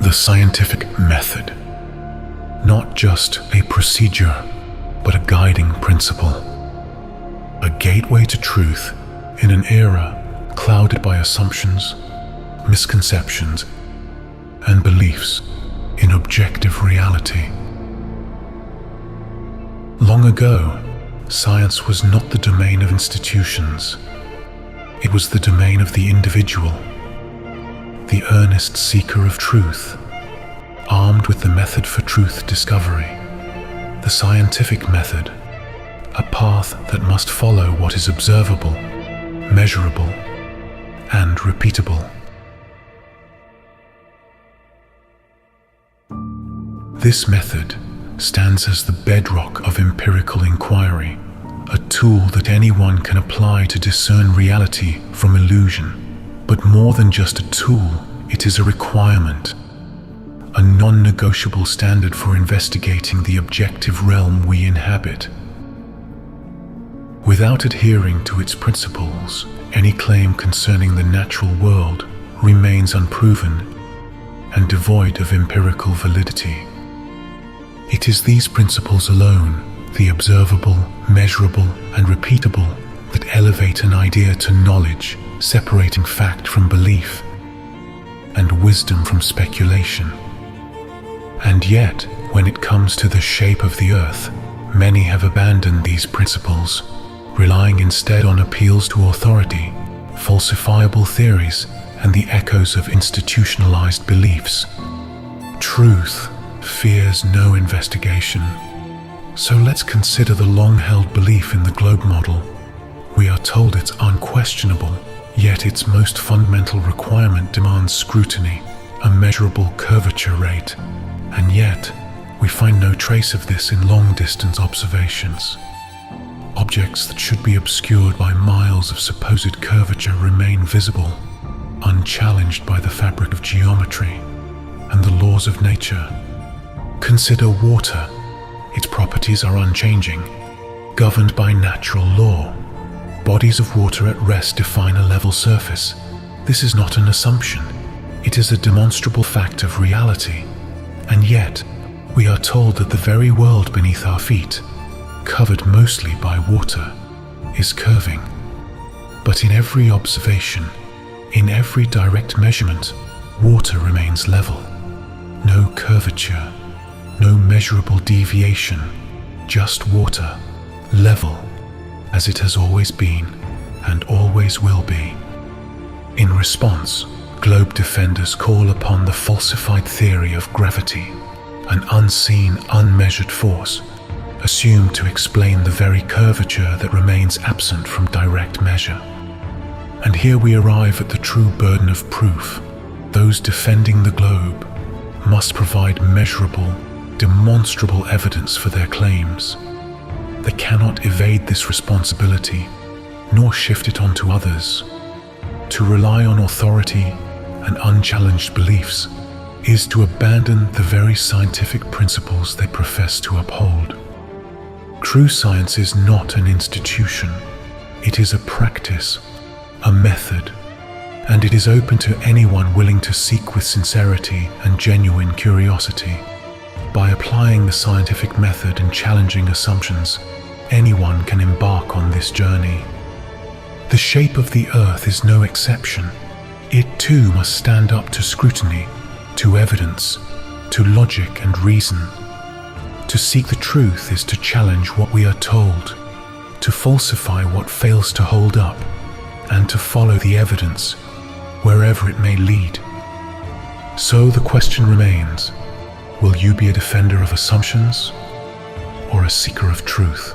The scientific method. Not just a procedure, but a guiding principle. A gateway to truth in an era clouded by assumptions, misconceptions, and beliefs in objective reality. Long ago, science was not the domain of institutions. It was the domain of the individual, the earnest seeker of truth, armed with the method for truth discovery, the scientific method, a path that must follow what is observable, measurable, and repeatable. This method stands as the bedrock of empirical inquiry, a tool that anyone can apply to discern reality from illusion. But more than just a tool, it is a requirement, a non-negotiable standard for investigating the objective realm we inhabit. Without adhering to its principles, any claim concerning the natural world remains unproven and devoid of empirical validity. It is these principles alone, the observable, measurable, and repeatable, that elevate an idea to knowledge, separating fact from belief and wisdom from speculation. And yet, when it comes to the shape of the earth, many have abandoned these principles, relying instead on appeals to authority, falsifiable theories, and the echoes of institutionalized beliefs. Truth fears no investigation. So let's consider the long-held belief in the globe model. We are told it's unquestionable, yet its most fundamental requirement demands scrutiny, a measurable curvature rate, and yet we find no trace of this in long-distance observations. Objects that should be obscured by miles of supposed curvature remain visible, unchallenged by the fabric of geometry and the laws of nature. Consider water. Its properties are unchanging, governed by natural law. Bodies of water at rest define a level surface. This is not an assumption. It is a demonstrable fact of reality. And yet, we are told that the very world beneath our feet, covered mostly by water, is curving. But in every observation, in every direct measurement, water remains level. No curvature, no measurable deviation, just water, level, as it has always been and always will be. In response, globe defenders call upon the falsified theory of gravity, an unseen, unmeasured force, assumed to explain the very curvature that remains absent from direct measure. And here we arrive at the true burden of proof. Those defending the globe must provide measurable, demonstrable evidence for their claims. They cannot evade this responsibility, nor shift it onto others. To rely on authority and unchallenged beliefs is to abandon the very scientific principles they profess to uphold. True science is not an institution. It is a practice, a method, and it is open to anyone willing to seek with sincerity and genuine curiosity. By applying the scientific method and challenging assumptions, anyone can embark on this journey. The shape of the earth is no exception. It too must stand up to scrutiny, to evidence, to logic and reason. To seek the truth is to challenge what we are told, to falsify what fails to hold up, and to follow the evidence wherever it may lead. So the question remains, will you be a defender of assumptions or a seeker of truth?